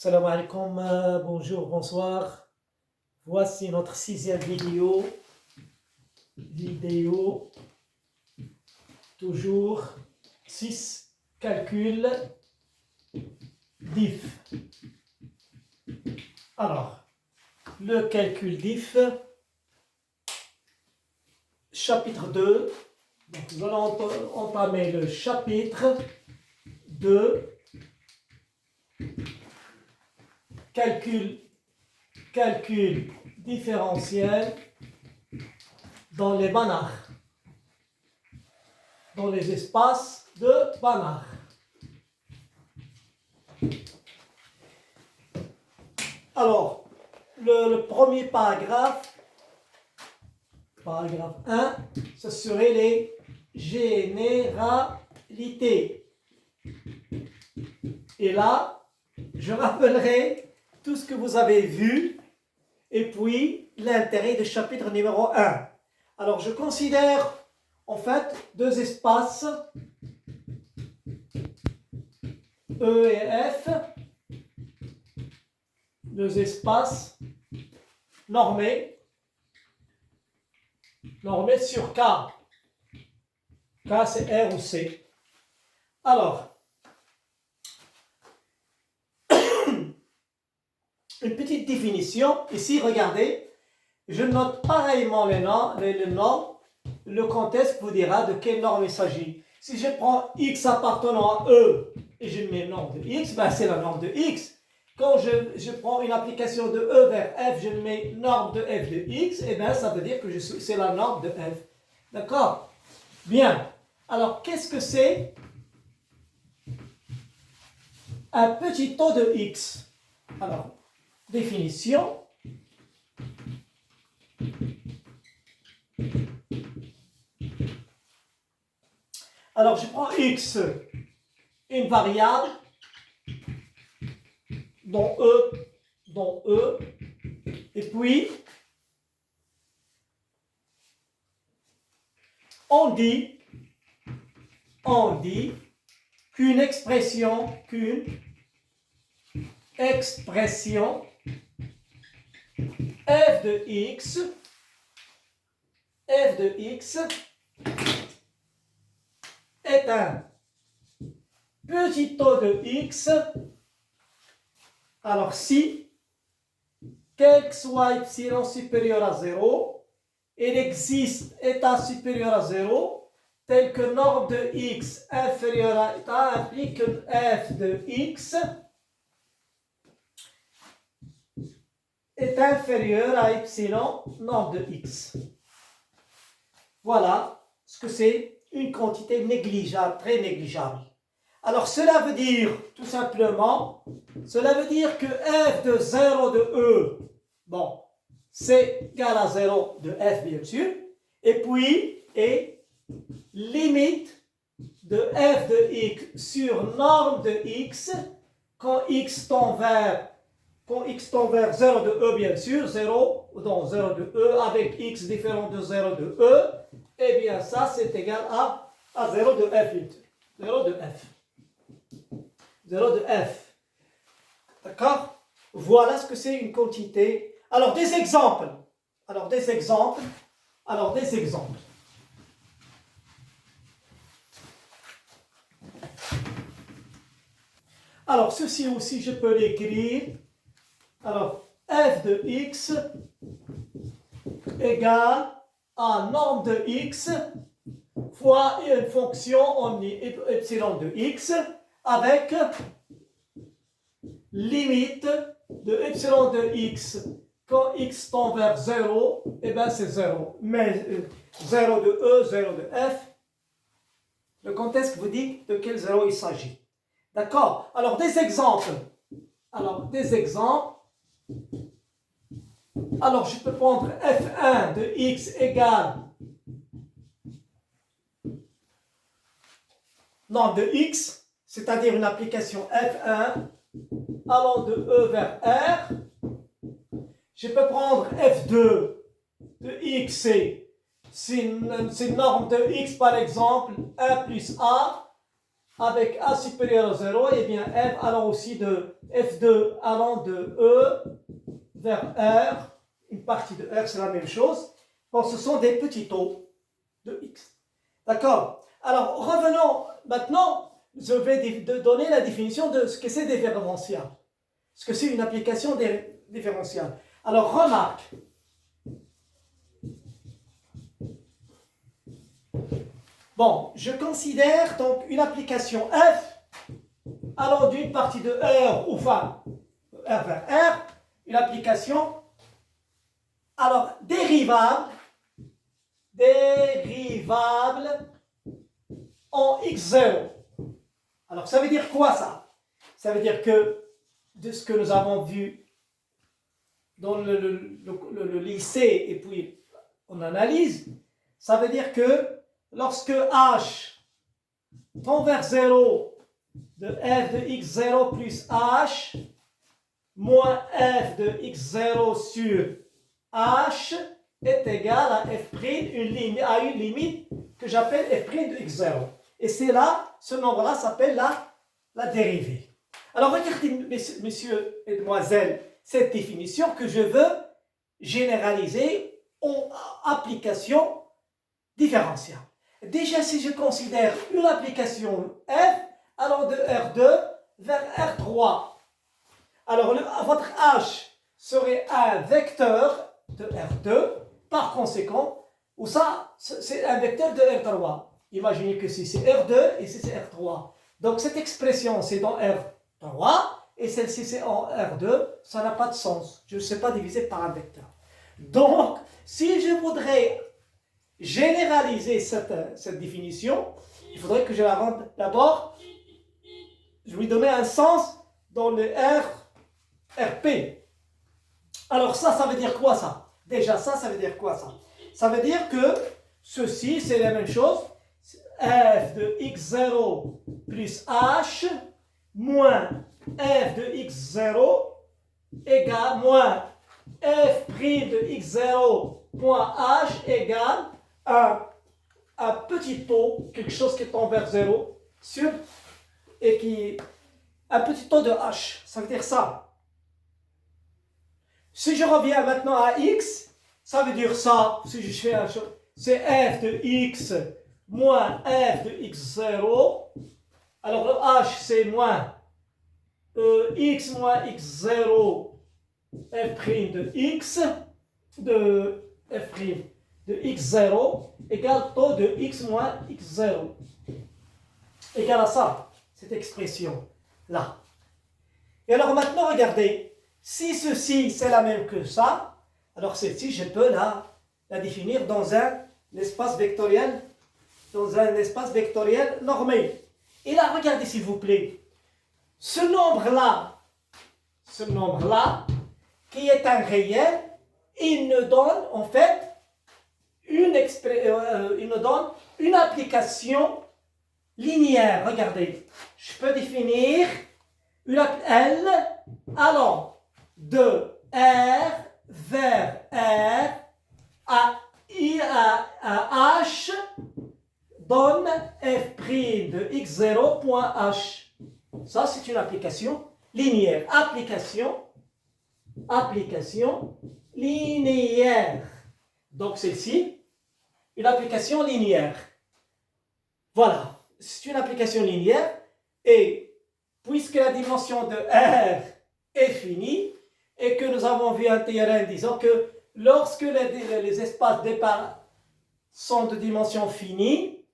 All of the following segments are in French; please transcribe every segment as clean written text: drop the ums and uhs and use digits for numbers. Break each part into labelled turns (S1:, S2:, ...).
S1: Salam alaikum, bonjour, bonsoir. Voici notre sixième vidéo. Toujours 6 calculs diff. Alors, le calcul diff, chapitre 2. Donc, nous allons entamer le chapitre 2. Calcul différentiel dans les Banach, dans les espaces de Banach. Alors, le premier paragraphe 1, ce serait les généralités. Et là, je rappellerai tout ce que vous avez vu, et puis l'intérêt du chapitre numéro 1. Alors, je considère en fait deux espaces, E et F, deux espaces normés sur K. K, c'est R ou C. Alors, une petite définition. Ici, regardez, je note pareillement les normes. Le contexte vous dira de quelle norme il s'agit. Si je prends X appartenant à E et je mets norme de X, ben c'est la norme de X. Quand je prends une application de E vers F, je mets norme de F de X, et bien ça veut dire que c'est la norme de F. D'accord? Bien. Alors, qu'est-ce que c'est un petit taux de X? Alors, définition. Alors, je prends X, une variable, dont E, et puis, on dit qu'une expression f de x est un petit taux de x. Alors si quel que soit epsilon supérieur à 0, il existe état supérieur à 0, tel que norme de x inférieure à état implique que f de x est inférieur à epsilon norme de x. Voilà ce que c'est une quantité négligeable, très négligeable. Alors cela veut dire, tout simplement, que f de 0 de E, bon, c'est égal à 0 de f bien sûr, et puis, limite de f de x sur norme de x, quand x tend vers 0 de E bien sûr, 0 de E avec x différent de 0 de E, et bien ça c'est égal à 0 de f. 0 de f. 0 de f. D'accord? Voilà ce que c'est une quantité. Alors des exemples. Alors ceci aussi je peux l'écrire. Alors f de x égale à norme de x fois une fonction en epsilon de x avec limite de epsilon de x quand x tend vers 0, et bien c'est 0. Mais 0 de E, 0 de F, le contexte vous dit de quel 0 il s'agit. D'accord? Alors des exemples. Alors je peux prendre f1 de x égale norme de x, c'est-à-dire une application f1 allant de E vers R. Je peux prendre f2 de x, c'est une norme de x par exemple, 1 plus a, avec A supérieur à 0, et bien F allant aussi de F2 allant de E vers R, une partie de R, c'est la même chose. Bon, ce sont des petits taux de X. D'accord? Alors, revenons maintenant, je vais donner la définition de ce que c'est différentiel. Ce que c'est une application différentielle. Alors, remarque. Bon, je considère donc une application F allant d'une partie de R, ou enfin, R vers R, une application, alors, dérivable en x0. Alors, ça veut dire quoi ça? Ça veut dire que, de ce que nous avons vu dans le lycée et puis en analyse, ça veut dire que lorsque h tend vers 0 de f de x0 plus h moins f de x0 sur h est égal à f' à une limite que j'appelle f' de x0. Et c'est là, ce nombre-là s'appelle la dérivée. Alors regardez, messieurs et demoiselles, cette définition que je veux généraliser en application différentielle. Déjà, si je considère une application f allant de R2 vers R3, alors votre h serait un vecteur de R2, par conséquent, ou ça, c'est un vecteur de R3. Imaginez que si c'est R2 et si c'est R3. Donc cette expression, c'est dans R3, et celle-ci, c'est en R2, ça n'a pas de sens. Je ne sais pas diviser par un vecteur. Donc, si je voudrais généraliser cette définition, il faudrait que je la rende d'abord, je lui donner un sens dans le RP. Alors ça veut dire quoi ça? Déjà ça veut dire quoi ça? Ça veut dire que ceci, c'est la même chose. F de x0 plus h moins f de x0 égale moins f' de x0 point h égale un petit taux, quelque chose qui tend vers 0 sur, et qui un petit taux de h. Ça veut dire ça. Si je reviens maintenant à x, ça veut dire ça. Si je fais un chose, c'est f de x moins f de x0. Alors le h c'est moins x moins x0 f' de x de f' de x0 égale taux de x moins x0 égale à ça, cette expression là. Et alors maintenant regardez, si ceci c'est la même que ça, alors celle-ci je peux la définir dans un espace vectoriel, normé. Et là regardez s'il vous plaît, ce nombre-là, qui est un réel, il nous donne en fait il nous donne une application linéaire. Regardez, je peux définir une L allant de R vers R à H donne f' de x0 point H. Ça, c'est une application linéaire. Application linéaire. Donc, celle-ci, une application linéaire. Voilà, c'est une application linéaire. Et puisque la dimension de R est finie, et que nous avons vu un théorème disant que lorsque les espaces départ sont de dimension finie,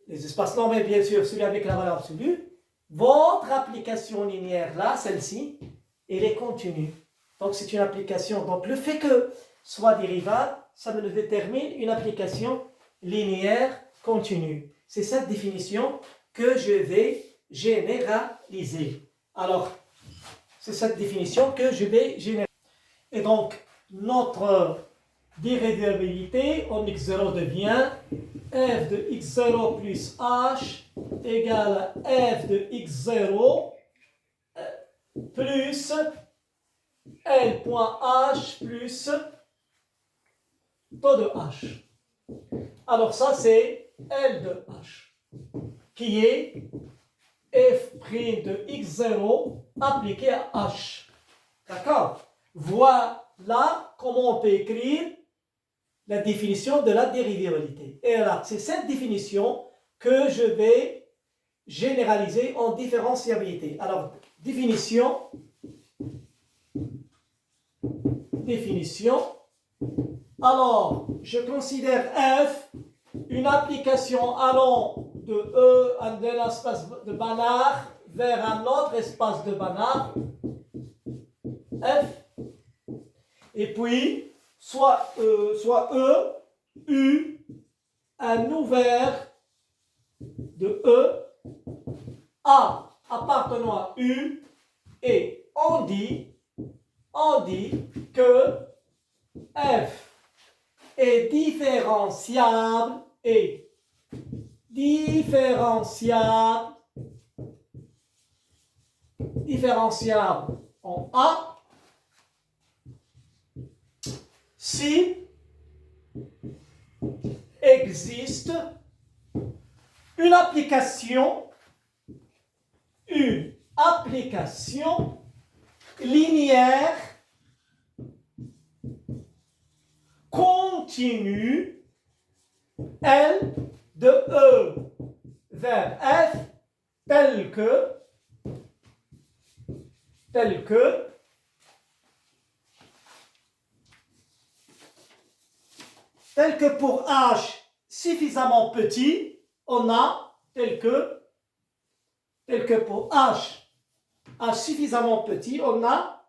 S1: les espaces normés, bien sûr, celui avec la valeur absolue, votre application linéaire là, celle-ci, elle est continue. Donc c'est une application. Donc le fait que soit dérivable, ça me détermine une application linéaire continue. C'est cette définition que je vais généraliser. Alors, c'est cette définition que je vais généraliser. Et donc, notre dérivabilité en x0 devient f de x0 plus h égale à f de x0 plus L.h plus taux de h. Alors ça c'est L de h qui est f' de x0 appliqué à h. D'accord? Voilà comment on peut écrire la définition de la dérivabilité. Et là, c'est cette définition que je vais généraliser en différenciabilité. Alors, définition. Alors, je considère f une application allant d'un espace de Banach vers un autre espace de Banach, f, et puis soit E, U, un ouvert de E, A appartenant à U, et on dit que f est différenciable en A si existe une application linéaire continue L de E vers F tel que pour H suffisamment petit, on a tel que pour H suffisamment petit, on a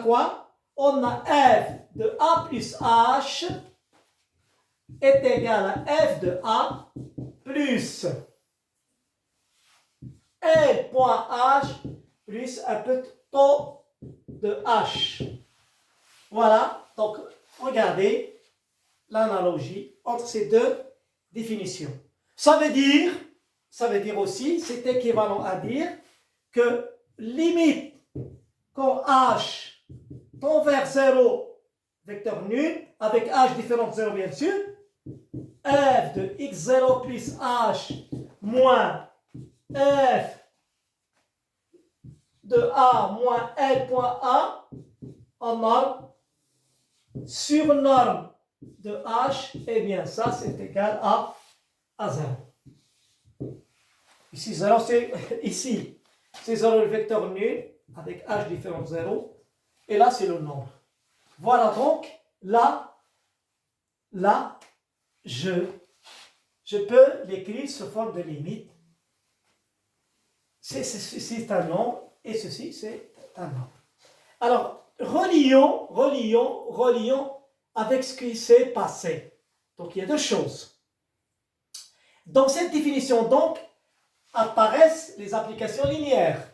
S1: quoi? On a f de A plus H est égal à f de A plus L.H plus un peu taux de H. Voilà, donc regardez l'analogie entre ces deux définitions. Ça veut dire aussi, c'est équivalent à dire que limite quand H tend vers 0, vecteur nul, avec H différent de 0 bien sûr, f de x0 plus H moins f de A moins L.A en norme sur norme de H, et bien ça c'est égal à 0. Ici 0 c'est 0 le vecteur nul avec H différent de 0, et là c'est le nombre. Voilà donc, là je peux l'écrire sous forme de limite. C'est un nombre, et ceci c'est un nombre. Alors, relions avec ce qui s'est passé. Donc, il y a deux choses. Dans cette définition, donc, apparaissent les applications linéaires.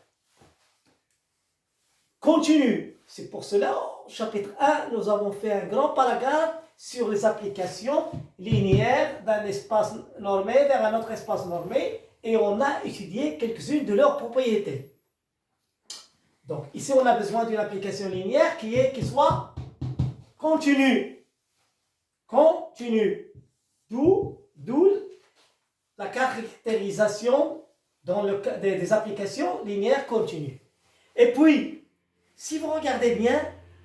S1: Continue. C'est pour cela, au chapitre 1, nous avons fait un grand paragraphe sur les applications linéaires d'un espace normé vers un autre espace normé, et on a étudié quelques-unes de leurs propriétés. Donc, ici, on a besoin d'une application linéaire qui soit continue. D'où la caractérisation dans le cas des applications linéaires continues. Et puis, si vous regardez bien,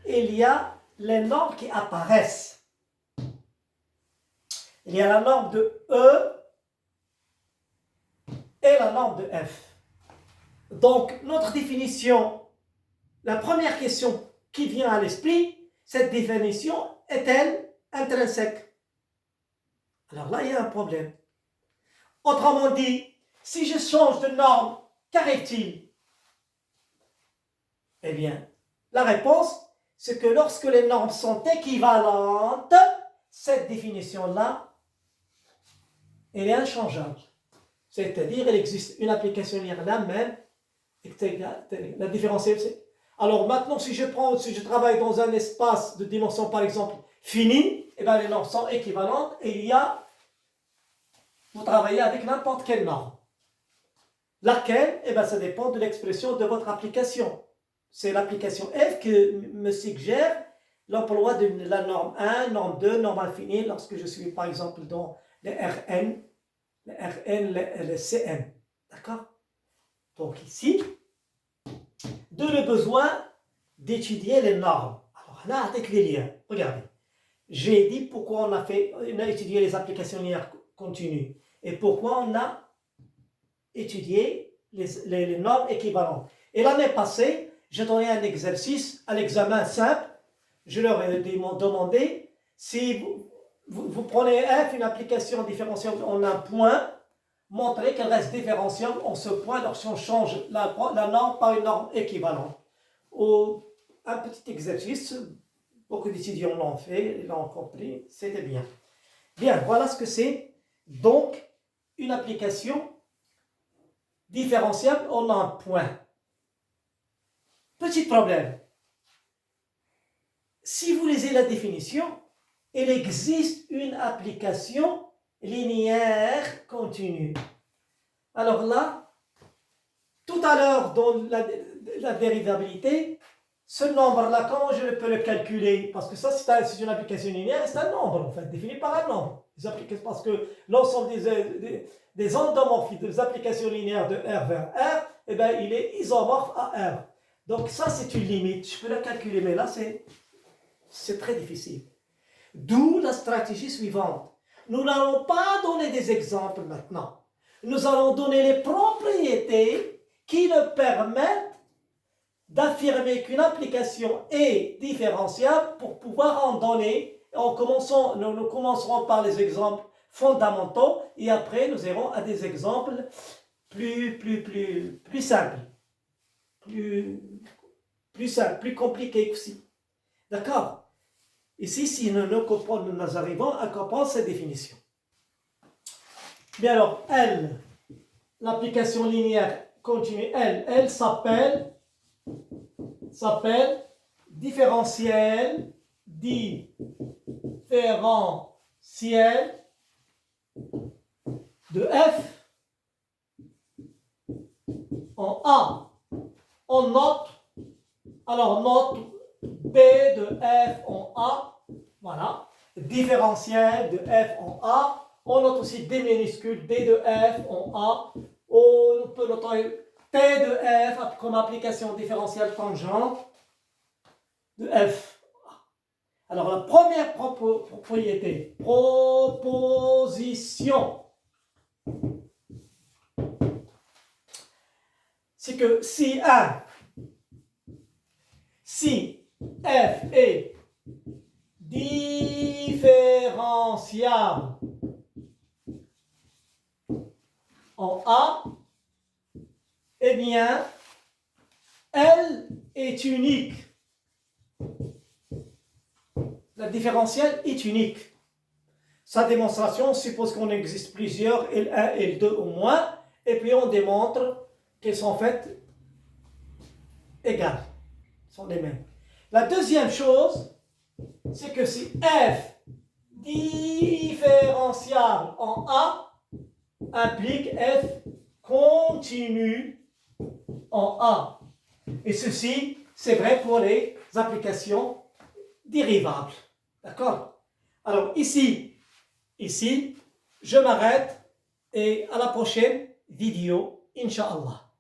S1: il y a les normes qui apparaissent. Il y a la norme de E et la norme de F. Donc, notre définition, la première question qui vient à l'esprit, cette définition est-elle intrinsèque? Alors là, il y a un problème. Autrement dit, si je change de norme, qu'arrive-t-il? Eh bien, la réponse, c'est que lorsque les normes sont équivalentes, cette définition-là, elle est inchangeable. C'est-à-dire, il existe une application linéaire la même, la différence c'est. Alors maintenant, si je travaille dans un espace de dimension, par exemple, finie, eh bien, les normes sont équivalentes, et vous travaillez avec n'importe quelle norme. Laquelle? Eh bien, ça dépend de l'expression de votre application. C'est l'application F qui me suggère l'emploi de la norme 1, norme 2, norme infinie, lorsque je suis par exemple dans les RN, le CN. D'accord? Donc ici, de le besoin d'étudier les normes. Alors là, avec les liens, regardez. J'ai dit pourquoi on a étudié les applications linéaires continues et pourquoi on a étudié les normes équivalentes. Et l'année passée, j'ai donné un exercice à l'examen simple. Je leur ai demandé si vous prenez f, une application différentielle en un point, montrez qu'elle reste différentielle en ce point lorsqu'on change la norme par une norme équivalente. Un petit exercice, beaucoup d'étudiants l'ont fait, l'ont compris, c'était bien. Bien, voilà ce que c'est. Donc, une application différentielle en un point. Petit problème. Si vous lisez la définition, il existe une application linéaire continue. Alors là, tout à l'heure, dans la dérivabilité, ce nombre-là, comment je peux le calculer? Parce que ça, c'est une application linéaire, c'est un nombre, en fait, défini par un nombre. Parce que l'ensemble des endomorphies des applications linéaires de R vers R, eh bien, il est isomorphe à R. Donc ça, c'est une limite. Je peux la calculer, mais là, c'est très difficile. D'où la stratégie suivante. Nous n'allons pas donner des exemples maintenant. Nous allons donner les propriétés qui nous permettent d'affirmer qu'une application est différentiable pour pouvoir en donner. Nous commencerons par les exemples fondamentaux et après nous irons à des exemples plus simples, plus simples, plus compliqués aussi. D'accord? Ici, si nous arrivons à comprendre cette définition. Bien alors, L, l'application linéaire continue, elle s'appelle différentiel de f en A. On note, alors note B de f en A, voilà, différentiel de f en A. On note aussi D minuscule, D de f en A. On peut noter P de f comme application différentielle tangente de f. Alors la première proposition, c'est que si f est différenciable en A, eh bien, L est unique. La différentielle est unique. Sa démonstration, on suppose qu'on existe plusieurs, L1, L2 au moins, et puis on démontre qu'elles sont en fait égales, sont les mêmes. La deuxième chose, c'est que si f différenciable en A implique f continue en A. Et ceci, c'est vrai pour les applications dérivables. D'accord? Alors ici, je m'arrête et à la prochaine vidéo, Inch'Allah.